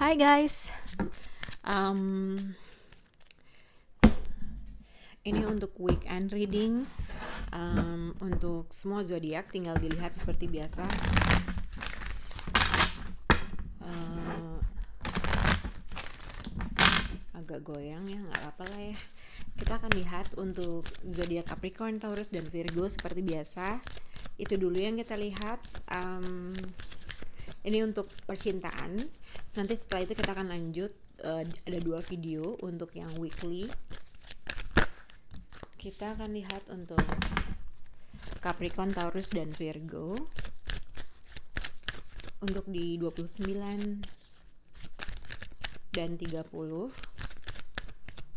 Hai guys, um, ini untuk weekend reading untuk semua zodiak. Tinggal dilihat seperti biasa. Uh, Agak goyang ya, nggak apa-apa lah ya. Kita akan lihat untuk zodiak Capricorn, Taurus, dan Virgo seperti biasa. Itu dulu yang kita lihat. Ini untuk percintaan. Nanti setelah itu kita akan lanjut. Ada 2 video untuk yang weekly. Kita akan lihat untuk Capricorn, Taurus, dan Virgo untuk di 29 dan 30.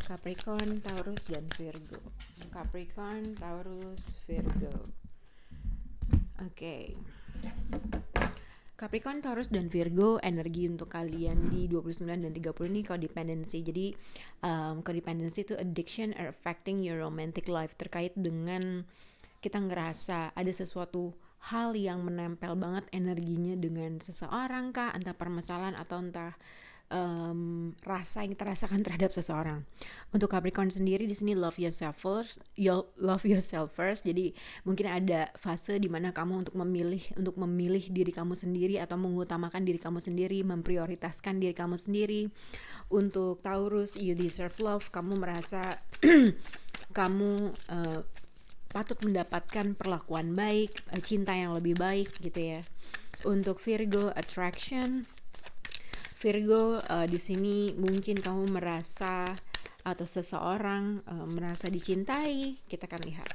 Capricorn, Taurus, dan Virgo. Capricorn, Taurus, Virgo. Oke. Capricorn, Taurus, dan Virgo, energi untuk kalian di 29 dan 30 ini codependency. Jadi codependency itu addiction or affecting your romantic life, terkait dengan kita ngerasa ada sesuatu hal yang menempel banget energinya dengan seseorang kah, entah permasalahan atau entah rasa yang kita rasakan terhadap seseorang. Untuk Capricorn sendiri di sini love yourself first. Jadi mungkin ada fase di mana kamu untuk memilih diri kamu sendiri atau mengutamakan diri kamu sendiri, memprioritaskan diri kamu sendiri. Untuk Taurus, you deserve love. Kamu merasa kamu patut mendapatkan perlakuan baik, cinta yang lebih baik gitu ya. Untuk Virgo, attraction. Virgo, di sini mungkin kamu merasa atau seseorang merasa dicintai. Kita akan lihat.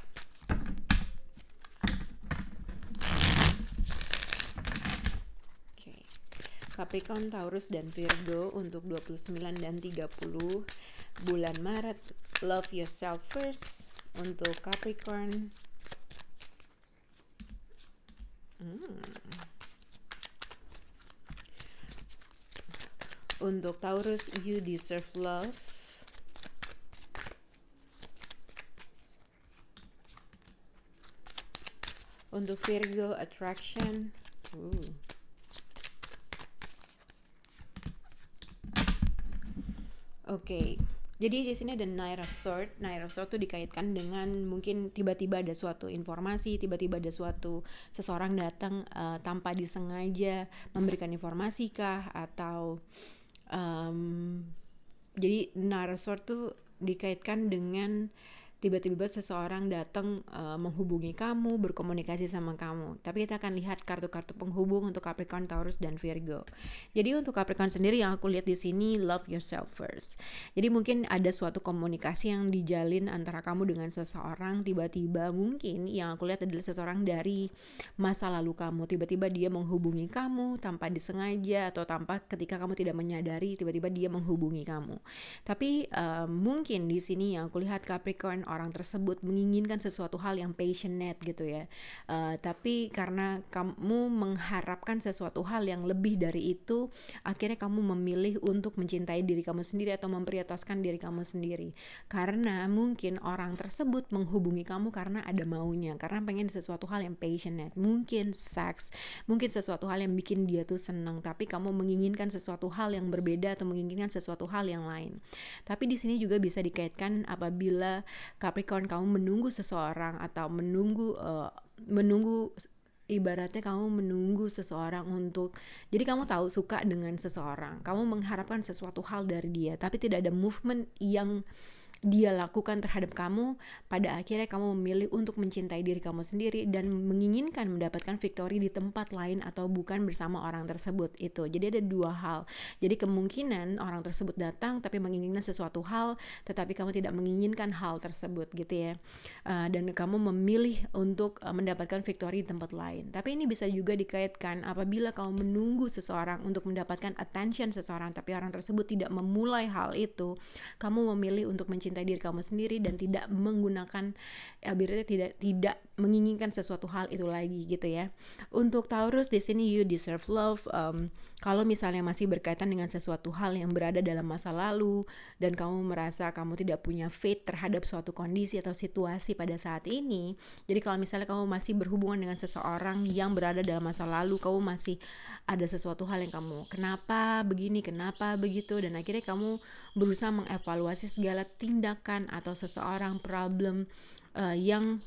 Okay. Capricorn, Taurus, dan Virgo untuk 29 dan 30 bulan Maret. Love yourself first. Untuk Capricorn, untuk Taurus, you deserve love. Untuk Virgo, attraction. Oke. Jadi di sini ada Knight of Swords. Knight of Swords itu dikaitkan dengan mungkin tiba-tiba ada suatu informasi, tiba-tiba ada suatu seseorang datang tanpa disengaja memberikan informasi kah, atau jadi Knight of Swords itu dikaitkan dengan tiba-tiba seseorang datang menghubungi kamu, berkomunikasi sama kamu. Tapi kita akan lihat kartu-kartu penghubung untuk Capricorn, Taurus, dan Virgo. Jadi untuk Capricorn sendiri yang aku lihat di sini, love yourself first. Jadi mungkin ada suatu komunikasi yang dijalin antara kamu dengan seseorang, tiba-tiba mungkin yang aku lihat adalah seseorang dari masa lalu kamu. Tiba-tiba dia menghubungi kamu tanpa disengaja atau tanpa ketika kamu tidak menyadari, tiba-tiba dia menghubungi kamu. Tapi mungkin di sini yang aku lihat Capricorn, orang tersebut menginginkan sesuatu hal yang passionate gitu ya, tapi karena kamu mengharapkan sesuatu hal yang lebih dari itu, akhirnya kamu memilih untuk mencintai diri kamu sendiri atau memprioritaskan diri kamu sendiri, karena mungkin orang tersebut menghubungi kamu karena ada maunya, karena pengen sesuatu hal yang passionate, mungkin seks, mungkin sesuatu hal yang bikin dia tuh seneng, tapi kamu menginginkan sesuatu hal yang berbeda atau menginginkan sesuatu hal yang lain. Tapi di sini juga bisa dikaitkan apabila Capricorn kamu menunggu seseorang atau menunggu ibaratnya kamu menunggu seseorang untuk, jadi kamu tahu suka dengan seseorang, kamu mengharapkan sesuatu hal dari dia, tapi tidak ada movement yang dia lakukan terhadap kamu. Pada akhirnya kamu memilih untuk mencintai diri kamu sendiri dan menginginkan mendapatkan victory di tempat lain atau bukan bersama orang tersebut itu. Jadi ada 2 hal. Jadi kemungkinan orang tersebut datang tapi menginginkan sesuatu hal, tetapi kamu tidak menginginkan hal tersebut gitu ya. Dan kamu memilih untuk mendapatkan victory di tempat lain. Tapi ini bisa juga dikaitkan apabila kamu menunggu seseorang untuk mendapatkan attention seseorang, tapi orang tersebut tidak memulai hal itu, kamu memilih untuk mencintai diri kamu sendiri dan tidak menggunakan, berarti tidak menginginkan sesuatu hal itu lagi gitu ya. Untuk Taurus di sini you deserve love. Kalau misalnya masih berkaitan dengan sesuatu hal yang berada dalam masa lalu dan kamu merasa kamu tidak punya faith terhadap suatu kondisi atau situasi pada saat ini. Jadi kalau misalnya kamu masih berhubungan dengan seseorang yang berada dalam masa lalu, kamu masih ada sesuatu hal yang kamu kenapa begini, kenapa begitu, dan akhirnya kamu berusaha mengevaluasi segala tindakan atau seseorang problem yang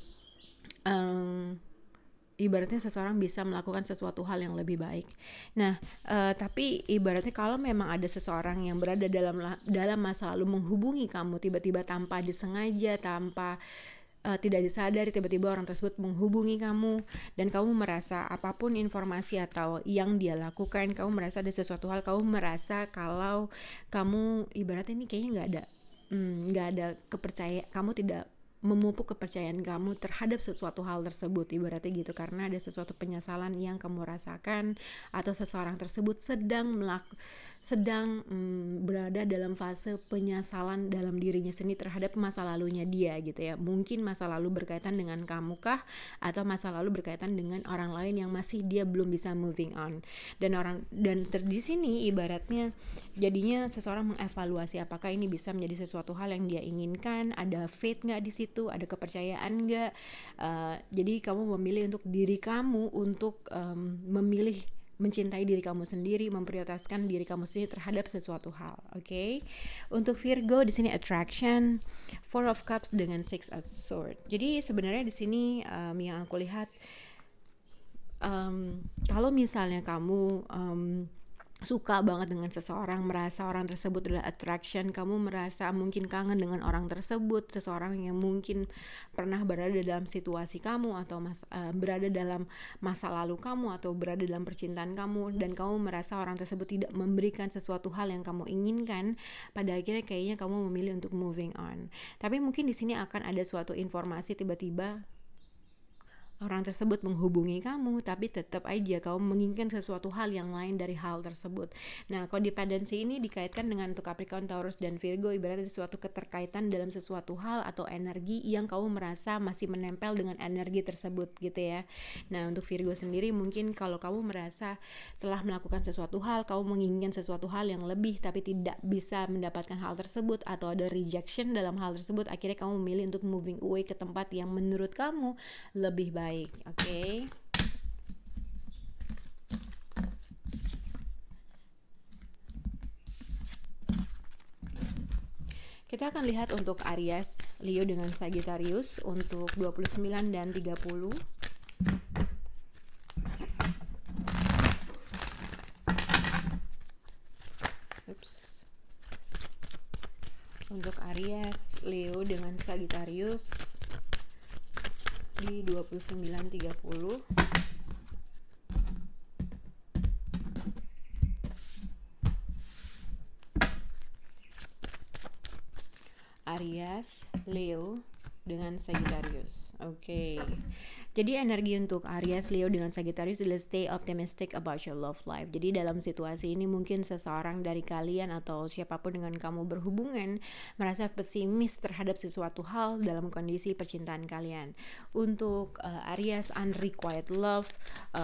ibaratnya seseorang bisa melakukan sesuatu hal yang lebih baik. Nah, tapi ibaratnya kalau memang ada seseorang yang berada dalam masa lalu menghubungi kamu tiba-tiba tanpa disengaja, tanpa tidak disadari, tiba-tiba orang tersebut menghubungi kamu dan kamu merasa apapun informasi atau yang dia lakukan, kamu merasa ada sesuatu hal, kamu merasa kalau kamu ibaratnya ini kayaknya nggak ada kepercayaan, kamu tidak memupuk kepercayaan kamu terhadap sesuatu hal tersebut, ibaratnya gitu, karena ada sesuatu penyesalan yang kamu rasakan atau seseorang tersebut sedang berada dalam fase penyesalan dalam dirinya sendiri terhadap masa lalunya dia gitu ya. Mungkin masa lalu berkaitan dengan kamu kah, atau masa lalu berkaitan dengan orang lain yang masih dia belum bisa moving on. Dan di sini ibaratnya jadinya seseorang mengevaluasi apakah ini bisa menjadi sesuatu hal yang dia inginkan, ada faith nggak di situ, ada kepercayaan nggak. Jadi kamu memilih untuk diri kamu untuk memilih mencintai diri kamu sendiri, memprioritaskan diri kamu sendiri terhadap sesuatu hal. Oke. Untuk Virgo di sini attraction, Four of Cups dengan Six of Swords. Jadi sebenarnya di sini yang aku lihat kalau misalnya kamu suka banget dengan seseorang, merasa orang tersebut adalah attraction, kamu merasa mungkin kangen dengan orang tersebut, seseorang yang mungkin pernah berada dalam situasi kamu atau berada dalam masa lalu kamu atau berada dalam percintaan kamu, dan kamu merasa orang tersebut tidak memberikan sesuatu hal yang kamu inginkan, pada akhirnya kayaknya kamu memilih untuk moving on. Tapi mungkin di sini akan ada suatu informasi tiba-tiba orang tersebut menghubungi kamu, tapi tetap aja kamu menginginkan sesuatu hal yang lain dari hal tersebut. Nah, codependency ini dikaitkan dengan untuk Capricorn, Taurus, dan Virgo, ibaratnya suatu keterkaitan dalam sesuatu hal atau energi yang kamu merasa masih menempel dengan energi tersebut gitu ya. Nah, untuk Virgo sendiri mungkin kalau kamu merasa telah melakukan sesuatu hal, kamu menginginkan sesuatu hal yang lebih tapi tidak bisa mendapatkan hal tersebut atau ada rejection dalam hal tersebut, akhirnya kamu memilih untuk moving away ke tempat yang menurut kamu lebih baik. Oke. Kita akan lihat untuk Aries, Leo dengan Sagittarius untuk 29 dan 30. Untuk Aries, Leo dengan Sagittarius di 29-30. Aries, Leo dengan Sagittarius. Oke. Jadi energi untuk Aries, Leo dengan Sagittarius adalah stay optimistic about your love life. Jadi dalam situasi ini mungkin seseorang dari kalian atau siapapun dengan kamu berhubungan merasa pesimis terhadap sesuatu hal dalam kondisi percintaan kalian. Untuk Aries, unrequited love,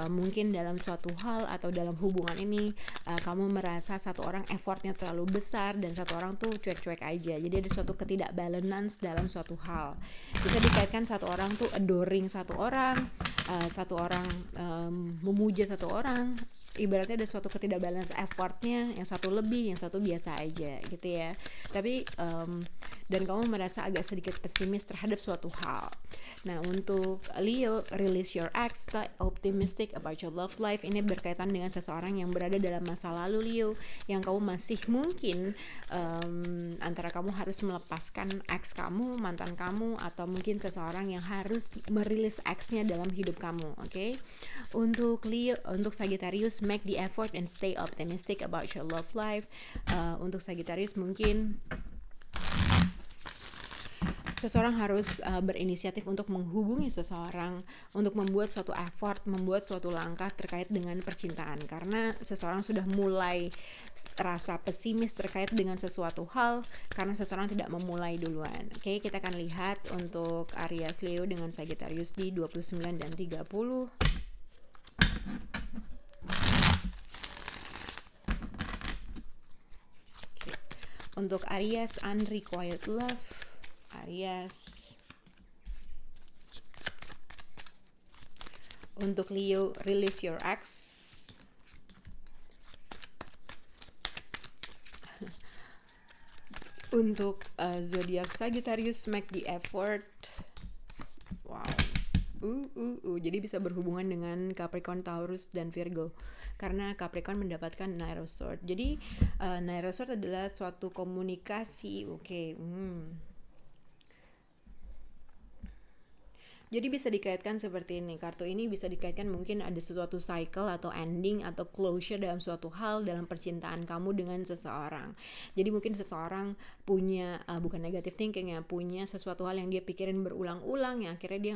mungkin dalam suatu hal atau dalam hubungan ini kamu merasa satu orang effortnya terlalu besar dan satu orang tuh cuek-cuek aja. Jadi ada suatu ketidakbalance dalam suatu hal. Bisa dikaitkan satu orang tuh adoring satu orang, satu orang memuja satu orang, ibaratnya ada suatu ketidakbalance effortnya, yang satu lebih, yang satu biasa aja gitu ya. Tapi dan kamu merasa agak sedikit pesimis terhadap suatu hal. Nah, untuk Leo, release your ex, stay optimistic about your love life. Ini berkaitan dengan seseorang yang berada dalam masa lalu Leo, yang kamu masih mungkin antara kamu harus melepaskan ex kamu, mantan kamu, atau mungkin seseorang yang harus merilis ex-nya dalam hidup kamu. Oke. Untuk Leo, untuk Sagittarius, make the effort and stay optimistic about your love life. Untuk Sagittarius mungkin seseorang harus berinisiatif untuk menghubungi seseorang, untuk membuat suatu effort, membuat suatu langkah terkait dengan percintaan, karena seseorang sudah mulai rasa pesimis terkait dengan sesuatu hal karena seseorang tidak memulai duluan. Oke, kita akan lihat untuk Aries Leo dengan Sagittarius di 29 dan 30. Oke. Untuk Aries, unrequited love. Aries. Untuk Leo, release your ex. Untuk zodiak Sagittarius, make the effort. Wow. Jadi bisa berhubungan dengan Capricorn, Taurus, dan Virgo. Karena Capricorn mendapatkan Nine of Swords. Jadi Nine of Swords adalah suatu komunikasi. Oke. Jadi bisa dikaitkan seperti ini. Kartu ini bisa dikaitkan mungkin ada sesuatu cycle atau ending atau closure dalam suatu hal dalam percintaan kamu dengan seseorang. Jadi mungkin seseorang punya bukan negative thinking ya, punya sesuatu hal yang dia pikirin berulang-ulang yang akhirnya dia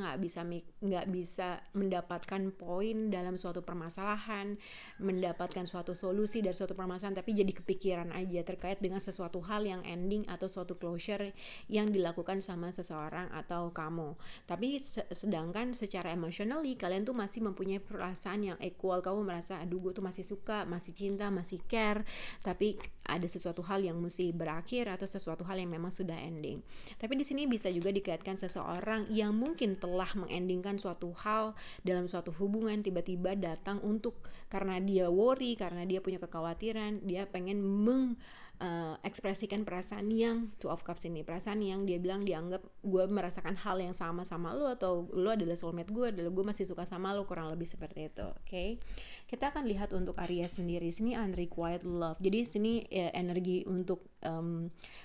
nggak bisa mendapatkan poin dalam suatu permasalahan, mendapatkan suatu solusi dari suatu permasalahan, tapi jadi kepikiran aja terkait dengan sesuatu hal yang ending atau suatu closure yang dilakukan sama seseorang atau kamu. Tapi sedangkan secara emotionally kalian tuh masih mempunyai perasaan yang equal. Kamu merasa aduh gue tuh masih suka, masih cinta, masih care, tapi ada sesuatu hal yang mesti berakhir atau sesuatu hal yang memang sudah ending. Tapi di sini bisa juga dikaitkan seseorang yang mungkin telah mengendingkan suatu hal dalam suatu hubungan, tiba-tiba datang untuk karena dia worry, karena dia punya kekhawatiran, dia pengen ekspresikan perasaan yang Two of Cups ini, perasaan yang dia bilang dianggap gue merasakan hal yang sama lo, atau lo adalah soulmate gue, gue masih suka sama lo, kurang lebih seperti itu. Oke. Kita akan lihat untuk Aries sendiri. Sini unrequited love. Jadi sini energi untuk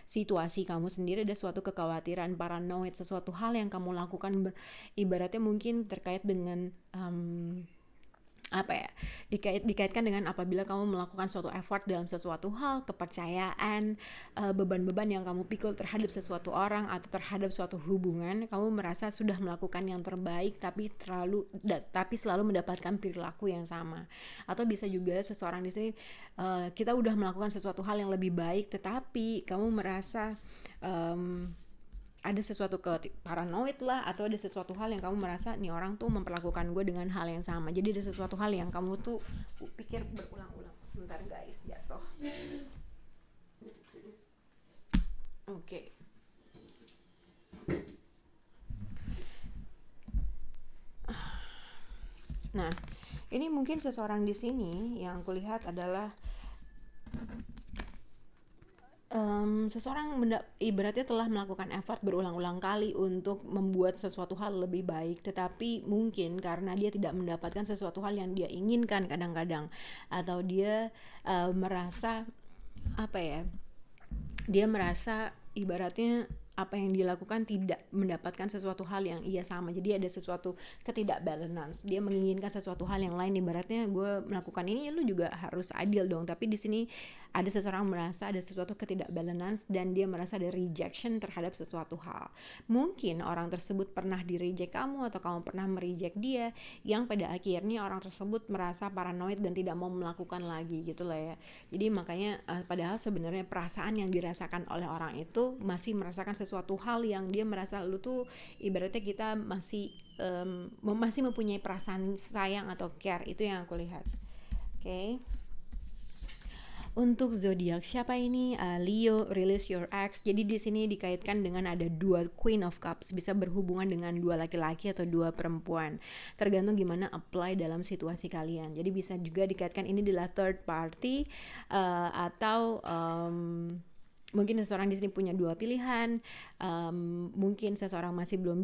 situasi kamu sendiri ada suatu kekhawatiran, paranoid, sesuatu hal yang kamu lakukan ibaratnya mungkin terkait dengan dikaitkan dengan apabila kamu melakukan suatu effort dalam sesuatu hal, kepercayaan, beban-beban yang kamu pikul terhadap sesuatu orang atau terhadap suatu hubungan, kamu merasa sudah melakukan yang terbaik tapi selalu mendapatkan perilaku yang sama. Atau bisa juga seseorang di sini kita udah melakukan sesuatu hal yang lebih baik tetapi kamu merasa ada sesuatu paranoid lah, atau ada sesuatu hal yang kamu merasa nih orang tuh memperlakukan gue dengan hal yang sama. Jadi ada sesuatu hal yang kamu tuh pikir berulang-ulang. Sebentar guys, jatuh. Oke. Nah, ini mungkin seseorang di sini yang aku lihat adalah seseorang ibaratnya telah melakukan effort berulang-ulang kali untuk membuat sesuatu hal lebih baik, tetapi mungkin karena dia tidak mendapatkan sesuatu hal yang dia inginkan kadang-kadang, atau dia merasa dia merasa ibaratnya apa yang dilakukan tidak mendapatkan sesuatu hal yang ia sama. Jadi ada sesuatu ketidakbalance. Dia menginginkan sesuatu hal yang lain, ibaratnya gue melakukan ini, lu juga harus adil dong. Tapi di sini ada seseorang merasa ada sesuatu ketidakbalance dan dia merasa ada rejection terhadap sesuatu hal. Mungkin orang tersebut pernah di-reject kamu atau kamu pernah mereject dia, yang pada akhirnya orang tersebut merasa paranoid dan tidak mau melakukan lagi gitu lah ya. Jadi makanya padahal sebenarnya perasaan yang dirasakan oleh orang itu masih merasakan sesuatu hal yang dia merasa lu tuh ibaratnya kita masih mempunyai perasaan sayang atau care. Itu yang aku lihat. Oke. Untuk zodiak siapa ini? Leo, release your ex. Jadi di sini dikaitkan dengan ada dua Queen of Cups, bisa berhubungan dengan dua laki-laki atau dua perempuan. Tergantung gimana apply dalam situasi kalian. Jadi bisa juga dikaitkan ini adalah third party atau mungkin seseorang di sini punya dua pilihan. Mungkin seseorang masih belum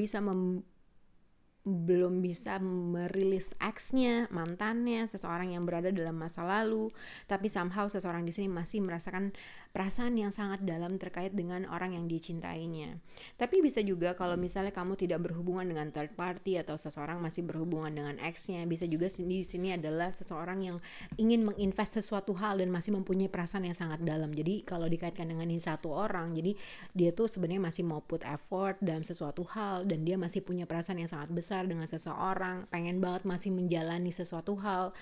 bisa merilis ex-nya, mantannya, seseorang yang berada dalam masa lalu, tapi somehow seseorang di sini masih merasakan perasaan yang sangat dalam terkait dengan orang yang dicintainya. Tapi bisa juga kalau misalnya kamu tidak berhubungan dengan third party atau seseorang masih berhubungan dengan ex-nya, bisa juga di sini adalah seseorang yang ingin menginvest sesuatu hal dan masih mempunyai perasaan yang sangat dalam. Jadi kalau dikaitkan dengan ini satu orang, jadi dia tuh sebenarnya masih mau put effort dalam sesuatu hal dan dia masih punya perasaan yang sangat besar dengan seseorang, pengen banget masih menjalani sesuatu hal.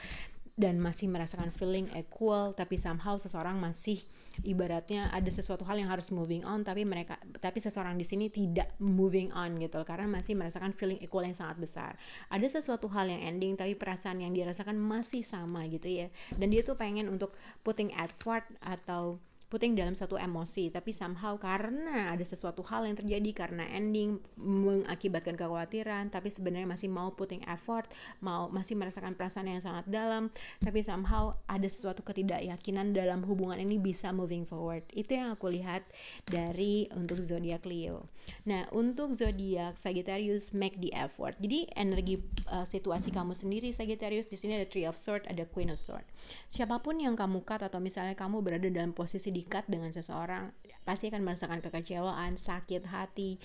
dan masih merasakan feeling equal, tapi somehow seseorang masih ibaratnya ada sesuatu hal yang harus moving on, tapi seseorang di sini tidak moving on gitu, karena masih merasakan feeling equal yang sangat besar. Ada sesuatu hal yang ending tapi perasaan yang dirasakan masih sama gitu ya, dan dia tuh pengen untuk putting effort atau putting dalam satu emosi, tapi somehow karena ada sesuatu hal yang terjadi, karena ending mengakibatkan kekhawatiran, tapi sebenarnya masih mau putting effort, masih merasakan perasaan yang sangat dalam, tapi somehow ada sesuatu ketidakyakinan dalam hubungan ini bisa moving forward. Itu yang aku lihat dari untuk zodiak Leo. Nah, untuk zodiak Sagittarius, make the effort. Jadi energi situasi kamu sendiri Sagittarius, di sini ada Three of Swords, ada Queen of Swords. Siapapun yang kamu cut, atau misalnya kamu berada dalam posisi dikat dengan seseorang, pasti akan merasakan kekecewaan, sakit hati,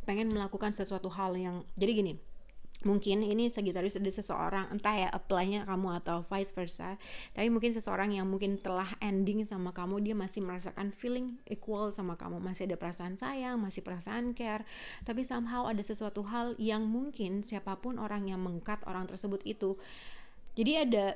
pengen melakukan sesuatu hal yang, jadi gini, mungkin ini Sagittarius ada seseorang, entah ya apply-nya kamu atau vice versa, tapi mungkin seseorang yang mungkin telah ending sama kamu, dia masih merasakan feeling equal sama kamu, masih ada perasaan sayang, masih perasaan care, tapi somehow ada sesuatu hal yang mungkin siapapun orang yang meng-cut orang tersebut itu, jadi ada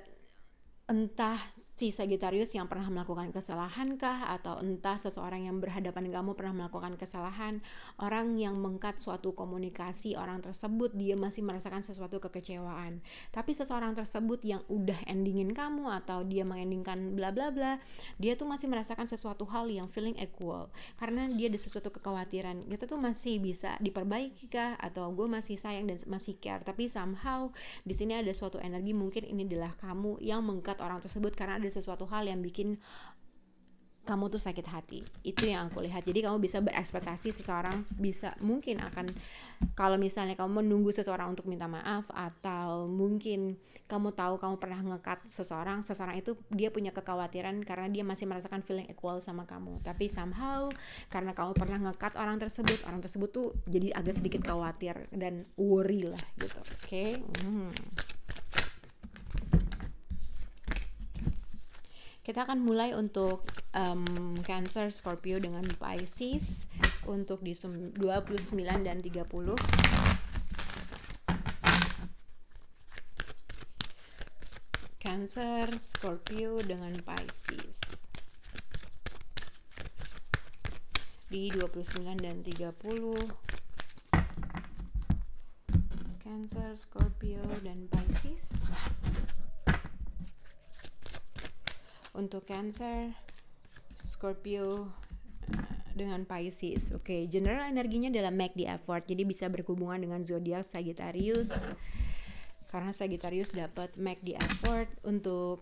entah si Sagittarius yang pernah melakukan kesalahan kah, atau entah seseorang yang berhadapan dengan kamu pernah melakukan kesalahan, orang yang meng-cut suatu komunikasi orang tersebut, dia masih merasakan sesuatu kekecewaan. Tapi seseorang tersebut yang udah endingin kamu atau dia mengendingkan bla bla bla, dia tuh masih merasakan sesuatu hal yang feeling equal, karena dia ada sesuatu kekhawatiran, kita tuh masih bisa diperbaiki kah, atau gue masih sayang dan masih care, tapi somehow di sini ada suatu energi, mungkin ini adalah kamu yang meng-cut orang tersebut karena ada sesuatu hal yang bikin kamu tuh sakit hati. Itu yang aku lihat. Jadi kamu bisa berekspektasi seseorang bisa mungkin akan, kalau misalnya kamu menunggu seseorang untuk minta maaf, atau mungkin kamu tahu kamu pernah nge-cut seseorang itu dia punya kekhawatiran karena dia masih merasakan feeling equal sama kamu, tapi somehow karena kamu pernah nge-cut orang tersebut tuh jadi agak sedikit khawatir dan worry lah gitu. Oke. Kita akan mulai untuk Cancer, Scorpio dengan Pisces untuk di 29 dan 30. Cancer, Scorpio dengan Pisces di 29 dan 30. Cancer, Scorpio dan Pisces. Untuk Cancer, Scorpio dengan Pisces. Oke, general energinya adalah make the effort. Jadi bisa berhubungan dengan zodiak Sagittarius. Karena Sagittarius dapat make the effort untuk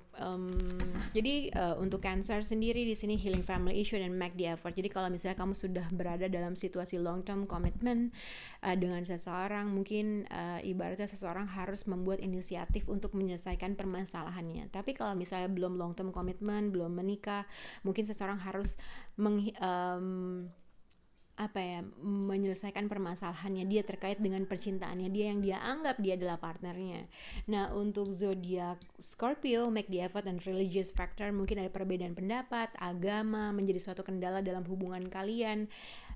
untuk Cancer sendiri di sini healing family issue dan make the effort. Jadi kalau misalnya kamu sudah berada dalam situasi long term commitment dengan seseorang, mungkin ibaratnya seseorang harus membuat inisiatif untuk menyelesaikan permasalahannya. Tapi kalau misalnya belum long term commitment, belum menikah, mungkin seseorang harus menyelesaikan permasalahannya dia terkait dengan percintaannya dia yang dia anggap dia adalah partnernya. Nah, untuk zodiak Scorpio, make the effort dan religious factor, mungkin ada perbedaan pendapat, agama menjadi suatu kendala dalam hubungan kalian.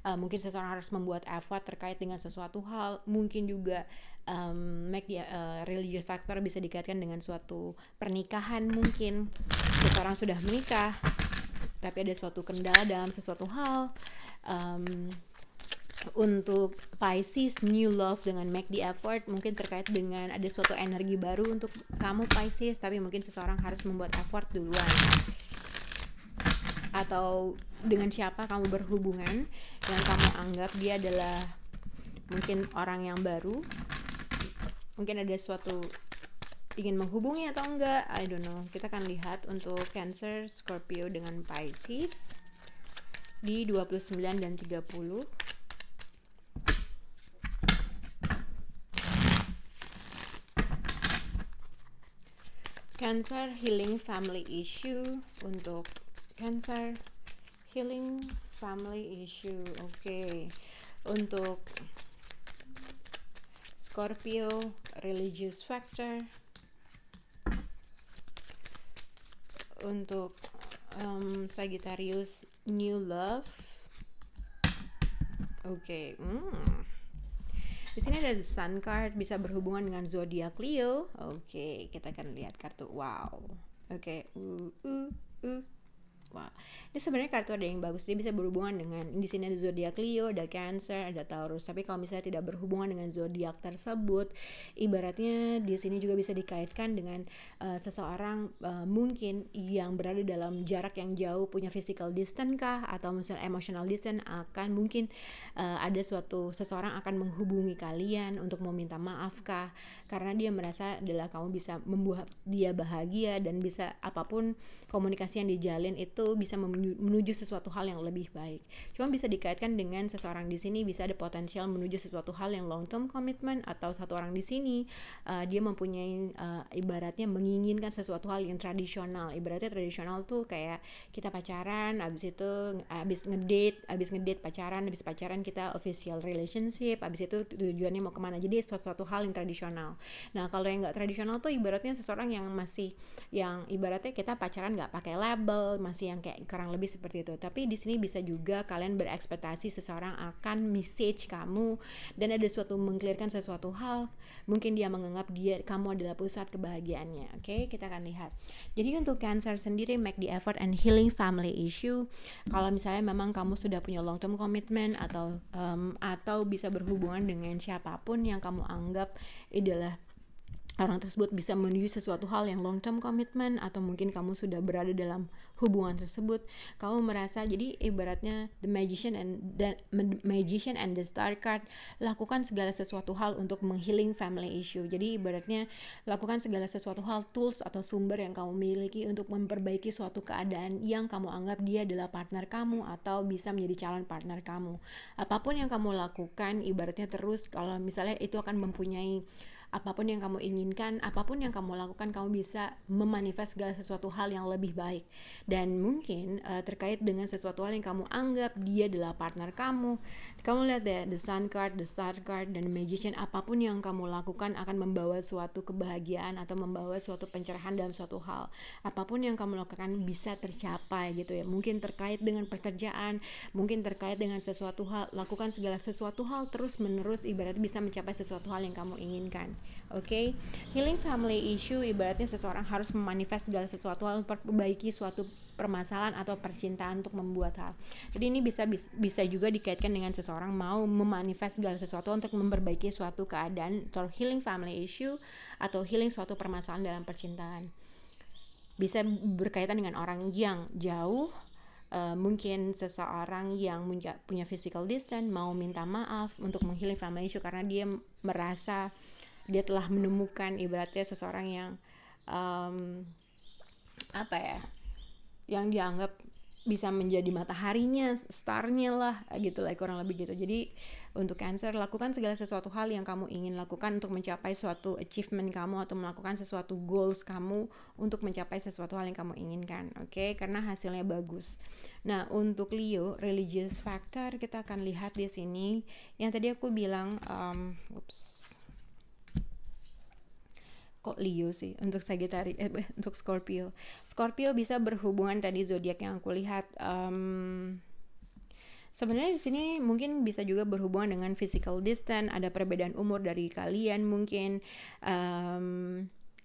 Mungkin seseorang harus membuat effort terkait dengan sesuatu hal. Mungkin juga make the religious factor bisa dikaitkan dengan suatu pernikahan, mungkin seseorang sudah menikah tapi ada suatu kendala dalam sesuatu hal. Untuk Pisces, new love dengan make the effort mungkin terkait dengan ada suatu energi baru untuk kamu Pisces, tapi mungkin seseorang harus membuat effort duluan. Atau dengan siapa kamu berhubungan yang kamu anggap dia adalah mungkin orang yang baru, mungkin ada suatu ingin menghubungi atau enggak, I don't know. Kita akan lihat untuk Cancer, Scorpio dengan Pisces di 29 dan 30. Cancer, healing family issue. Untuk Cancer, healing family issue. Oke. Untuk Scorpio, religious factor. Untuk Sagittarius, new love. Oke. Di sini ada the Sun card, bisa berhubungan dengan zodiak Leo. Oke, kita akan lihat kartu. Wow. Oke. Wah, ini sebenarnya kartu ada yang bagus. Dia bisa berhubungan dengan, di sini ada zodiak Leo, ada Cancer, ada Taurus. Tapi kalau misalnya tidak berhubungan dengan zodiak tersebut, ibaratnya di sini juga bisa dikaitkan dengan seseorang mungkin yang berada dalam jarak yang jauh, punya physical distance kah, atau misalnya emotional distance, akan mungkin ada suatu seseorang akan menghubungi kalian untuk meminta maaf kah, karena dia merasa adalah kamu bisa membuat dia bahagia dan bisa apapun komunikasi yang dijalin itu bisa menuju sesuatu hal yang lebih baik. Cuma bisa dikaitkan dengan seseorang di sini bisa ada potensial menuju sesuatu hal yang long term commitment, atau satu orang di sini dia mempunyai ibaratnya menginginkan sesuatu hal yang tradisional. Ibaratnya tradisional tuh kayak kita pacaran, abis itu abis ngedate pacaran, abis pacaran kita official relationship, abis itu tujuannya mau kemana. Jadi sesuatu hal yang tradisional. Nah kalau yang nggak tradisional tuh ibaratnya seseorang yang masih, yang ibaratnya kita pacaran nggak pakai label, masih yang kayak kurang lebih seperti itu. Tapi di sini bisa juga kalian berekspektasi seseorang akan message kamu dan ada suatu mengclearkan sesuatu hal. Mungkin dia menganggap kamu adalah pusat kebahagiaannya. Oke, kita akan lihat. Jadi untuk Cancer sendiri, make the effort and healing family issue. Kalau misalnya memang kamu sudah punya long term commitment atau bisa berhubungan dengan siapapun yang kamu anggap adalah orang tersebut bisa menuju sesuatu hal yang long term commitment, atau mungkin kamu sudah berada dalam hubungan tersebut, kamu merasa, jadi ibaratnya the magician and the star card, lakukan segala sesuatu hal untuk menghealing family issue. Jadi ibaratnya lakukan segala sesuatu hal, tools atau sumber yang kamu miliki untuk memperbaiki suatu keadaan yang kamu anggap dia adalah partner kamu atau bisa menjadi calon partner kamu. Apapun yang kamu lakukan ibaratnya terus, kalau misalnya itu akan mempunyai apapun yang kamu inginkan, apapun yang kamu lakukan, kamu bisa memanifest segala sesuatu hal yang lebih baik. Dan mungkin terkait dengan sesuatu hal yang kamu anggap dia adalah partner kamu, kamu lihat deh, the Sun card, the Star card, dan the Magician. Apapun yang kamu lakukan akan membawa suatu kebahagiaan atau membawa suatu pencerahan dalam suatu hal. Apapun yang kamu lakukan bisa tercapai gitu ya. Mungkin terkait dengan pekerjaan, mungkin terkait dengan sesuatu hal, lakukan segala sesuatu hal terus menerus, ibarat bisa mencapai sesuatu hal yang kamu inginkan. Oke, healing family issue ibaratnya seseorang harus memanifest segala sesuatu hal untuk memperbaiki suatu permasalahan atau percintaan untuk membuat hal. Jadi ini bisa juga dikaitkan dengan seseorang mau memanifest segala sesuatu untuk memperbaiki suatu keadaan, atau healing family issue atau healing suatu permasalahan dalam percintaan. Bisa berkaitan dengan orang yang jauh, mungkin seseorang yang punya physical distance mau minta maaf untuk menghealing family issue karena dia merasa dia telah menemukan ibaratnya seseorang yang yang dianggap bisa menjadi mataharinya, starnya lah gitu lah, kurang lebih gitu. Jadi untuk Cancer, lakukan segala sesuatu hal yang kamu ingin lakukan untuk mencapai suatu achievement kamu atau melakukan sesuatu goals kamu untuk mencapai sesuatu hal yang kamu inginkan. Oke, karena hasilnya bagus. Nah, untuk Leo, religious factor, kita akan lihat di sini yang tadi aku bilang kok Leo sih, untuk Sagittarius, untuk Scorpio bisa berhubungan tadi zodiak yang aku lihat. Sebenarnya di sini mungkin bisa juga berhubungan dengan physical distance, ada perbedaan umur dari kalian, mungkin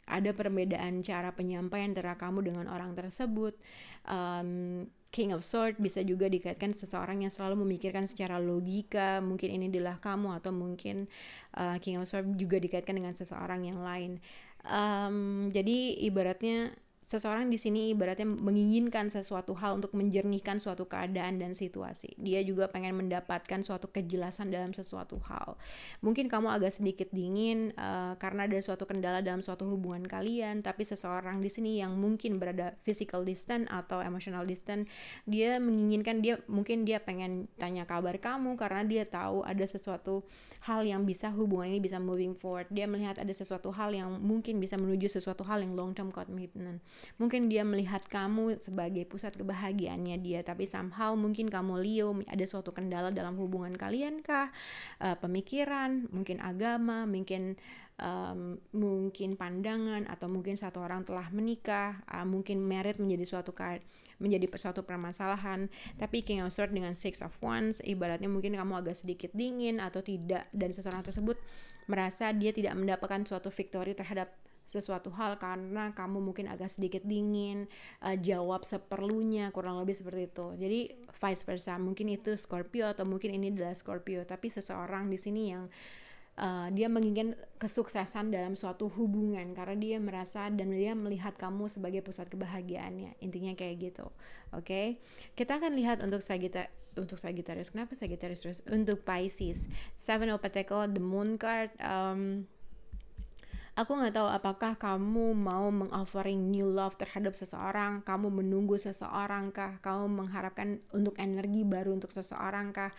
ada perbedaan cara penyampaian antara kamu dengan orang tersebut. King of Swords bisa juga dikaitkan seseorang yang selalu memikirkan secara logika, mungkin ini adalah kamu, atau mungkin King of Swords juga dikaitkan dengan seseorang yang lain. Jadi ibaratnya seseorang di sini ibaratnya menginginkan sesuatu hal untuk menjernihkan suatu keadaan dan situasi. Dia juga pengen mendapatkan suatu kejelasan dalam sesuatu hal. Mungkin kamu agak sedikit dingin karena ada suatu kendala dalam suatu hubungan kalian, tapi seseorang di sini yang mungkin berada physical distance atau emotional distance, dia menginginkan, mungkin dia pengen tanya kabar kamu karena dia tahu ada sesuatu hal yang bisa hubungan ini bisa moving forward. Dia melihat ada sesuatu hal yang mungkin bisa menuju sesuatu hal yang long term commitment. Mungkin dia melihat kamu sebagai pusat kebahagiaannya dia, tapi somehow mungkin kamu Leo ada suatu kendala dalam hubungan kalian kah, pemikiran, mungkin agama, mungkin mungkin pandangan, atau mungkin satu orang telah menikah, mungkin married menjadi suatu permasalahan. Tapi King of Swords dengan Six of Wands, ibaratnya mungkin kamu agak sedikit dingin atau tidak, dan seseorang tersebut merasa dia tidak mendapatkan suatu victory terhadap sesuatu hal karena kamu mungkin agak sedikit dingin, jawab seperlunya, kurang lebih seperti itu. Jadi vice versa, mungkin itu Scorpio atau mungkin ini adalah Scorpio, tapi seseorang di sini yang dia menginginkan kesuksesan dalam suatu hubungan karena dia merasa dan dia melihat kamu sebagai pusat kebahagiaannya, intinya kayak gitu. Oke, kita akan lihat untuk Sagittarius. Kenapa Sagittarius terus? Untuk Pisces, Seven of Pentacles, the Moon card. Aku nggak tahu apakah kamu mau mengoffering new love terhadap seseorang, kamu menunggu seseorang kah, kamu mengharapkan untuk energi baru untuk seseorang kah,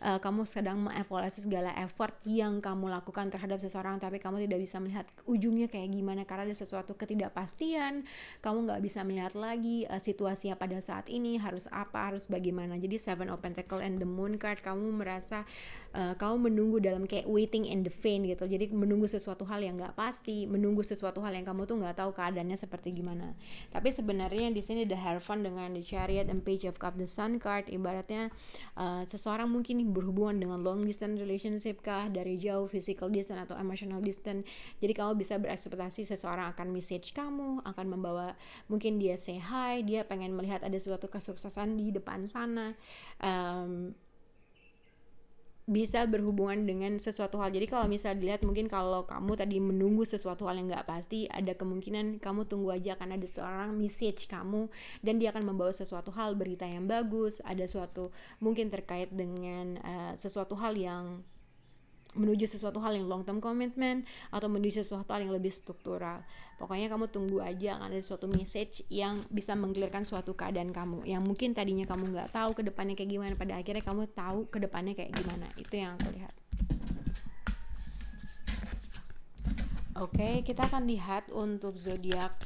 kamu sedang mengevaluasi segala effort yang kamu lakukan terhadap seseorang tapi kamu tidak bisa melihat ujungnya kayak gimana karena ada sesuatu ketidakpastian, kamu nggak bisa melihat lagi situasinya pada saat ini harus apa, harus bagaimana. Jadi Seven of Pentacles and the Moon card, kamu merasa kamu menunggu dalam kayak waiting in the vein gitu. Jadi menunggu sesuatu hal yang nggak pasti, menunggu sesuatu hal yang kamu tuh nggak tahu keadaannya seperti gimana. Tapi sebenarnya di sini the Hierophant dengan the Chariot and Page of Cups, the Sun card, ibaratnya seseorang mungkin berhubungan dengan long distance relationship kah, dari jauh, physical distance atau emotional distance. Jadi kamu bisa berekspektasi seseorang akan message kamu, akan membawa, mungkin dia say hi, dia pengen melihat ada suatu kesuksesan di depan sana. Bisa berhubungan dengan sesuatu hal. Jadi kalau misalnya dilihat, mungkin kalau kamu tadi menunggu sesuatu hal yang nggak pasti, ada kemungkinan kamu tunggu aja akan ada seorang message kamu dan dia akan membawa sesuatu hal, berita yang bagus, ada suatu mungkin terkait dengan sesuatu hal yang menuju sesuatu hal yang long term commitment atau menuju sesuatu hal yang lebih struktural. Pokoknya kamu tunggu aja akan ada suatu message yang bisa mengclearkan suatu keadaan kamu yang mungkin tadinya kamu nggak tahu ke depannya kayak gimana, pada akhirnya kamu tahu ke depannya kayak gimana. Itu yang aku lihat. Oke, kita akan lihat untuk zodiak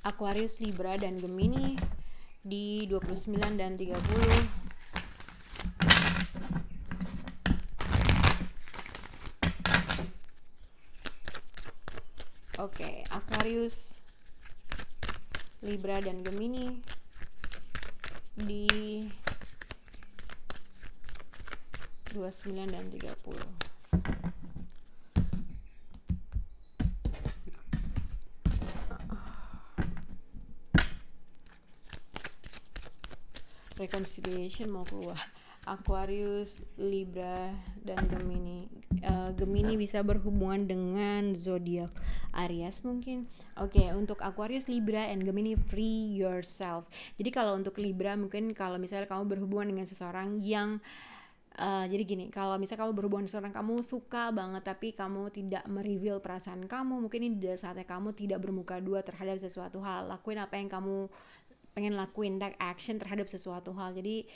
Aquarius, Libra, dan Gemini di 29 dan 30. Oke, Aquarius, Libra, dan Gemini di 29 dan 30. Reconciliation mau keluar. Aquarius, Libra, dan Gemini. Gemini bisa berhubungan dengan zodiak Aries mungkin. Oke, untuk Aquarius, Libra, and Gemini, free yourself. Jadi kalau untuk Libra, mungkin kalau misalnya kamu berhubungan dengan seseorang yang jadi gini, kalau misalnya kamu berhubungan dengan seseorang, kamu suka banget tapi kamu tidak mereveal perasaan kamu, mungkin ini adalah saatnya kamu tidak bermuka dua terhadap sesuatu hal. Lakuin apa yang kamu pengen lakuin, take action terhadap sesuatu hal. Jadi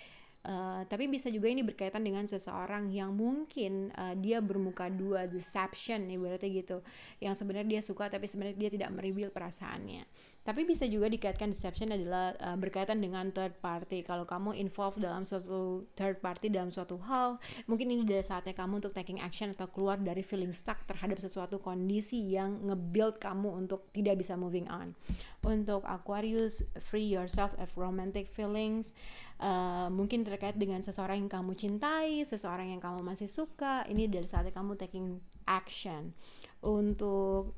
tapi bisa juga ini berkaitan dengan seseorang yang mungkin dia bermuka dua, deception ibaratnya gitu, yang sebenarnya dia suka tapi sebenarnya dia tidak mereveal perasaannya. Tapi bisa juga dikaitkan deception adalah berkaitan dengan third party. Kalau kamu involved dalam suatu third party dalam suatu hal, mungkin ini adalah saatnya kamu untuk taking action atau keluar dari feeling stuck terhadap sesuatu kondisi yang nge-build kamu untuk tidak bisa moving on. Untuk Aquarius, free yourself of romantic feelings. Mungkin terkait dengan seseorang yang kamu cintai, seseorang yang kamu masih suka, ini adalah saatnya kamu taking action. Untuk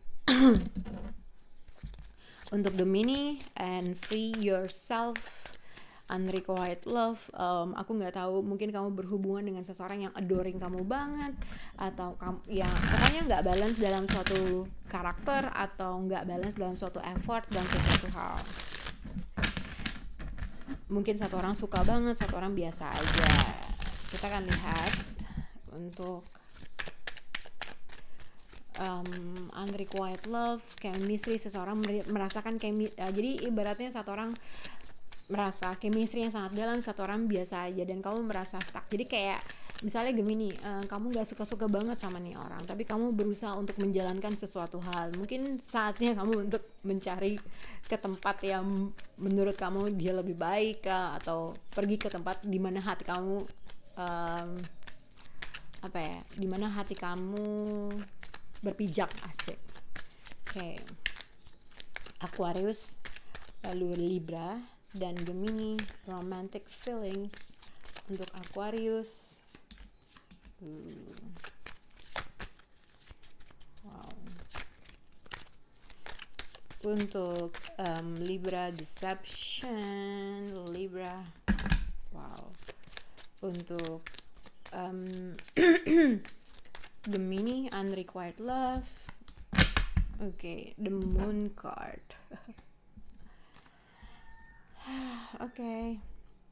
untuk Gemini, and free yourself, unrequited love. Aku nggak tahu, mungkin kamu berhubungan dengan seseorang yang adoring kamu banget, atau kamu yang pokoknya nggak balance dalam suatu karakter, atau nggak balance dalam suatu effort dan sesuatu hal. Mungkin satu orang suka banget, satu orang biasa aja. Kita akan lihat untuk unrequited love, chemistry, seseorang merasakan jadi ibaratnya satu orang merasa chemistry yang sangat dalam, satu orang biasa aja, dan kamu merasa stuck. Jadi kayak misalnya Gemini, kamu gak suka-suka banget sama nih orang, tapi kamu berusaha untuk menjalankan sesuatu hal. Mungkin saatnya kamu untuk mencari ke tempat yang menurut kamu dia lebih baik, atau pergi ke tempat di mana hati kamu um, apa ya, dimana hati kamu berpijak, asik. Oke. Aquarius, lalu Libra, dan Gemini, romantic feelings untuk Aquarius. Wow. Untuk Libra, deception. Libra, wow. Untuk Gemini, unrequited love. Okay, the moon card. Okay,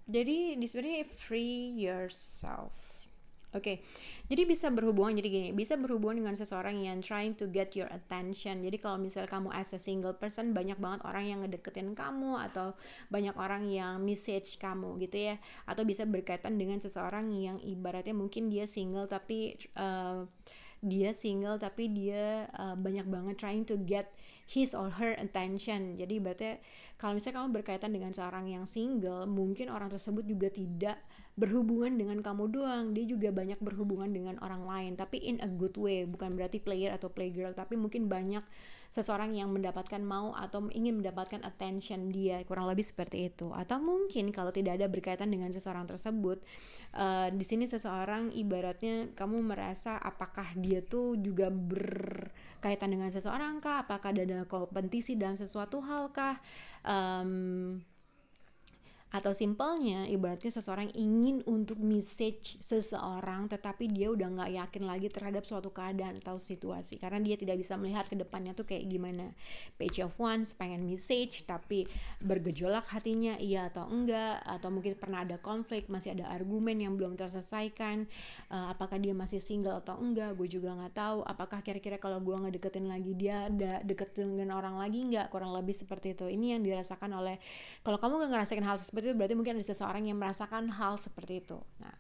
jadi di sebenarnya free yourself. Oke, jadi bisa berhubungan, jadi gini, bisa berhubungan dengan seseorang yang trying to get your attention. Jadi kalau misalnya kamu as a single person, banyak banget orang yang ngedeketin kamu, atau banyak orang yang message kamu gitu ya. Atau bisa berkaitan dengan seseorang yang ibaratnya mungkin dia single tapi dia banyak banget trying to get his or her attention. Jadi berarti kalau misalnya kamu berkaitan dengan seorang yang single, mungkin orang tersebut juga tidak berhubungan dengan kamu doang, dia juga banyak berhubungan dengan orang lain, tapi in a good way. Bukan berarti player atau playgirl, tapi mungkin banyak seseorang yang mendapatkan mau atau ingin mendapatkan attention dia, kurang lebih seperti itu. Atau mungkin kalau tidak ada berkaitan dengan seseorang tersebut, di sini seseorang ibaratnya kamu merasa apakah dia tuh juga berkaitan dengan seseorang kah, apakah ada kompetisi dalam sesuatu hal kah, atau simpelnya ibaratnya seseorang ingin untuk message seseorang tetapi dia udah gak yakin lagi terhadap suatu keadaan atau situasi karena dia tidak bisa melihat ke depannya tuh kayak gimana. Page of Wands, pengen message tapi bergejolak hatinya iya atau enggak, atau mungkin pernah ada konflik, masih ada argumen yang belum terselesaikan. Apakah dia masih single atau enggak, gue juga gak tahu. Apakah kira-kira kalau gue ngedeketin lagi dia ada deketin dengan orang lagi enggak, kurang lebih seperti itu. Ini yang dirasakan oleh, kalau kamu gak ngerasain hal seperti itu, berarti mungkin ada seseorang yang merasakan hal seperti itu. Nah,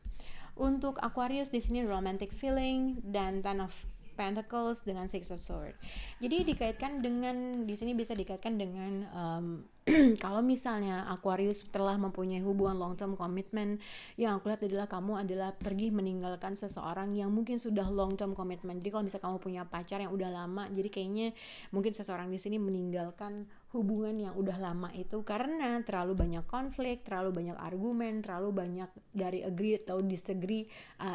untuk Aquarius di sini romantic feeling dan Ten of Pentacles dengan Six of Swords. Jadi dikaitkan dengan, di sini bisa dikaitkan dengan kalau misalnya Aquarius telah mempunyai hubungan long term commitment, yang aku lihat adalah kamu adalah pergi meninggalkan seseorang yang mungkin sudah long term commitment. Jadi kalau misalnya kamu punya pacar yang udah lama, jadi kayaknya mungkin seseorang di sini meninggalkan hubungan yang udah lama itu karena terlalu banyak konflik, terlalu banyak argumen, terlalu banyak dari agree atau disagree,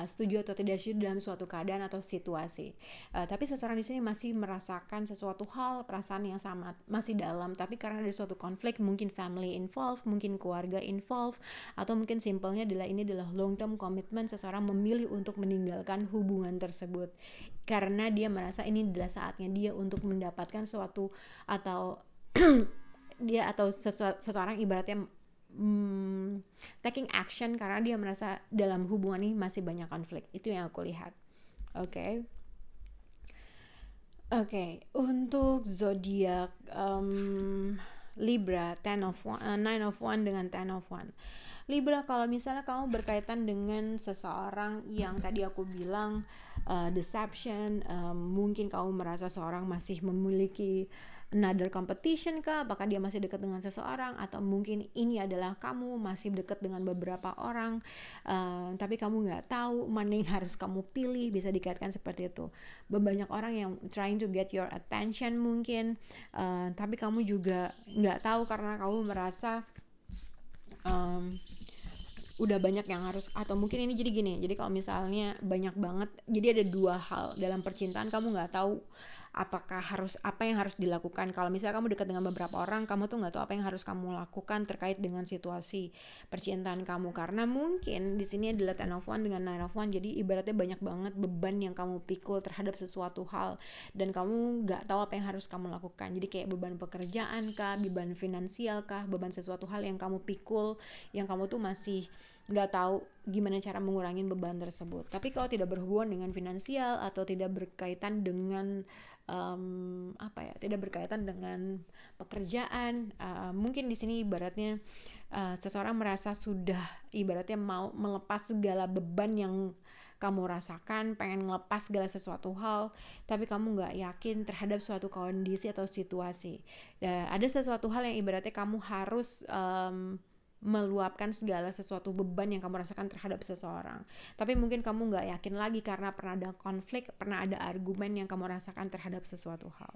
setuju atau tidak setuju dalam suatu keadaan atau situasi. Tapi seseorang di sini masih merasakan sesuatu hal, perasaan yang sama masih dalam, tapi karena ada suatu konflik, mungkin family involved, mungkin keluarga involved, atau mungkin simpelnya adalah ini adalah long term commitment, seseorang memilih untuk meninggalkan hubungan tersebut karena dia merasa ini adalah saatnya dia untuk mendapatkan suatu atau dia atau seseorang ibaratnya taking action karena dia merasa dalam hubungan ini masih banyak konflik. Itu yang aku lihat. Oke, untuk zodiak Libra, Nine of One dengan Ten of One. Libra, kalau misalnya kamu berkaitan dengan seseorang yang tadi aku bilang deception, mungkin kamu merasa seorang masih memiliki another competition kah, apakah dia masih dekat dengan seseorang, atau mungkin ini adalah kamu masih dekat dengan beberapa orang, tapi kamu nggak tahu mana yang harus kamu pilih, bisa dikaitkan seperti itu. Banyak orang yang trying to get your attention mungkin, tapi kamu juga nggak tahu karena kamu merasa udah banyak yang harus, atau mungkin ini jadi gini, jadi kalau misalnya banyak banget, jadi ada dua hal dalam percintaan, kamu nggak tahu apakah apa yang harus dilakukan. Kalau misalnya kamu dekat dengan beberapa orang, kamu tuh nggak tahu apa yang harus kamu lakukan terkait dengan situasi percintaan kamu, karena mungkin di sini adalah Ten of One dengan Nine of One, jadi ibaratnya banyak banget beban yang kamu pikul terhadap sesuatu hal dan kamu nggak tahu apa yang harus kamu lakukan. Jadi kayak beban pekerjaan kah, beban finansial kah, beban sesuatu hal yang kamu pikul, yang kamu tuh masih nggak tahu gimana cara mengurangi beban tersebut. Tapi kalau tidak berhubungan dengan finansial atau tidak berkaitan dengan tidak berkaitan dengan pekerjaan, mungkin di sini ibaratnya seseorang merasa sudah ibaratnya mau melepas segala beban yang kamu rasakan, pengen ngelepas segala sesuatu hal, tapi kamu nggak yakin terhadap suatu kondisi atau situasi. Ada sesuatu hal yang ibaratnya kamu harus meluapkan segala sesuatu beban yang kamu rasakan terhadap seseorang. Tapi mungkin kamu nggak yakin lagi karena pernah ada konflik, pernah ada argumen yang kamu rasakan terhadap sesuatu hal.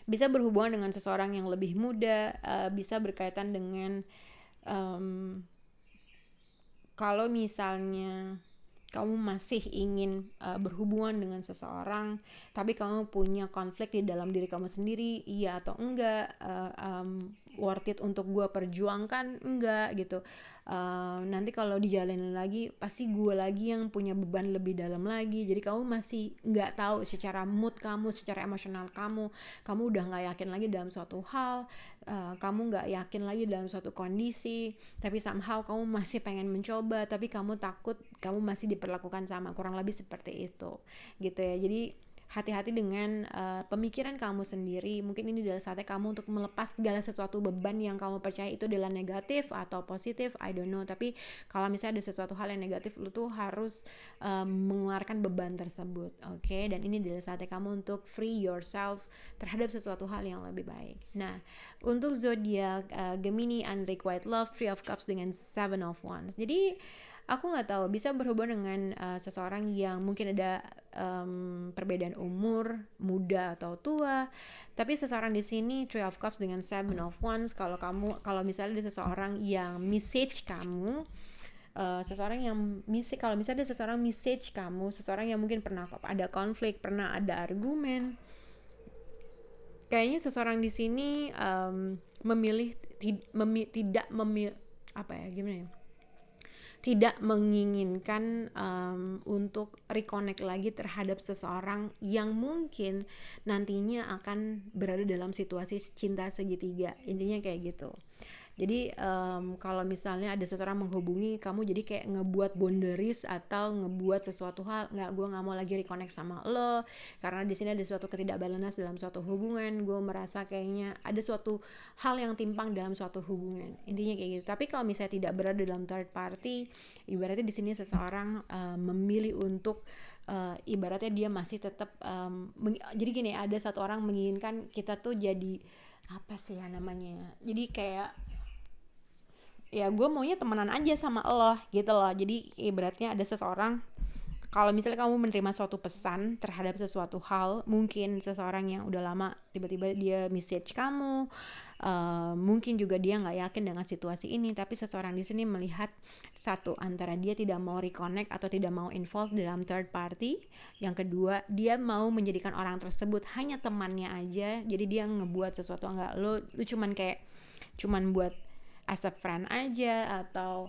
Bisa berhubungan dengan seseorang yang lebih muda, bisa berkaitan dengan kalau misalnya kamu masih ingin berhubungan dengan seseorang, tapi kamu punya konflik di dalam diri kamu sendiri, iya atau enggak, worth it untuk gue perjuangkan, enggak gitu. Nanti kalau dijalanin lagi, pasti gue lagi yang punya beban lebih dalam lagi. Jadi kamu masih nggak tahu secara mood kamu, secara emosional kamu udah nggak yakin lagi dalam suatu hal, kamu nggak yakin lagi dalam suatu kondisi, tapi somehow kamu masih pengen mencoba, tapi kamu takut kamu masih diperlakukan sama, kurang lebih seperti itu gitu ya. Jadi hati-hati dengan pemikiran kamu sendiri. Mungkin ini adalah saatnya kamu untuk melepas segala sesuatu beban yang kamu percaya itu adalah negatif atau positif, I don't know. Tapi kalau misalnya ada sesuatu hal yang negatif, lu tuh harus mengeluarkan beban tersebut, oke? Dan ini adalah saatnya kamu untuk free yourself terhadap sesuatu hal yang lebih baik. Nah, untuk zodiak Gemini, unrequited love, Three of Cups dengan Seven of Wands. Jadi aku nggak tahu, bisa berhubungan dengan seseorang yang mungkin ada perbedaan umur, muda atau tua. Tapi seseorang di sini Three of Cups dengan Seven of Wands. Kalau misalnya ada seseorang yang message kamu, kalau misalnya ada seseorang message kamu, seseorang yang mungkin pernah ada konflik, pernah ada argumen, kayaknya seseorang di sini tidak menginginkan untuk reconnect lagi terhadap seseorang yang mungkin nantinya akan berada dalam situasi cinta segitiga. Intinya kayak gitu. Jadi kalau misalnya ada seseorang menghubungi kamu, jadi kayak ngebuat boundaries atau ngebuat sesuatu hal, gue nggak mau lagi reconnect sama lo karena di sini ada suatu ketidakbalances dalam suatu hubungan. Gue merasa kayaknya ada suatu hal yang timpang dalam suatu hubungan. Intinya kayak gitu. Tapi kalau misalnya tidak berada dalam third party, ibaratnya di sini seseorang memilih untuk ibaratnya dia masih tetap jadi gini, ada satu orang menginginkan kita tuh jadi apa sih ya namanya, jadi kayak ya gue maunya temenan aja sama lo gitu loh. Jadi ibaratnya ada seseorang, kalau misalnya kamu menerima suatu pesan terhadap sesuatu hal, mungkin seseorang yang udah lama tiba-tiba dia message kamu, mungkin juga dia nggak yakin dengan situasi ini, tapi seseorang di sini melihat satu, antara dia tidak mau reconnect atau tidak mau involve dalam third party. Yang kedua, dia mau menjadikan orang tersebut hanya temannya aja. Jadi dia ngebuat sesuatu, enggak, lu cuman buat as a friend aja, atau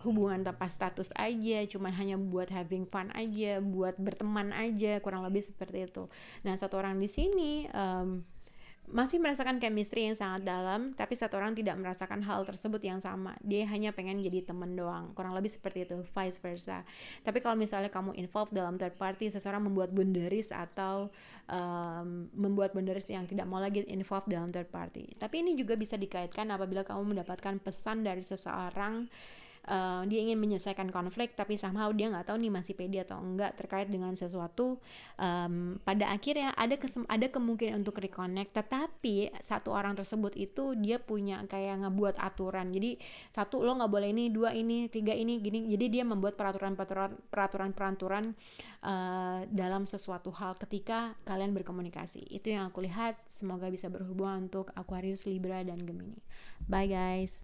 hubungan tanpa status aja, cuman hanya buat having fun aja, buat berteman aja, kurang lebih seperti itu. Nah, satu orang di sini masih merasakan chemistry yang sangat dalam, tapi satu orang tidak merasakan hal tersebut yang sama. Dia hanya pengen jadi teman doang, kurang lebih seperti itu, vice versa. Tapi kalau misalnya kamu involved dalam third party, seseorang membuat boundaries atau membuat boundaries yang tidak mau lagi involved dalam third party. Tapi ini juga bisa dikaitkan apabila kamu mendapatkan pesan dari seseorang, dia ingin menyelesaikan konflik, tapi somehow dia nggak tahu nih masih pede atau enggak terkait dengan sesuatu. Pada akhirnya ada kemungkinan untuk reconnect, tetapi satu orang tersebut itu dia punya kayak ngebuat aturan. Jadi satu, lo nggak boleh ini, dua ini, tiga ini, gini. Jadi dia membuat peraturan dalam sesuatu hal ketika kalian berkomunikasi. Itu yang aku lihat. Semoga bisa berhubungan untuk Aquarius, Libra, dan Gemini. Bye guys.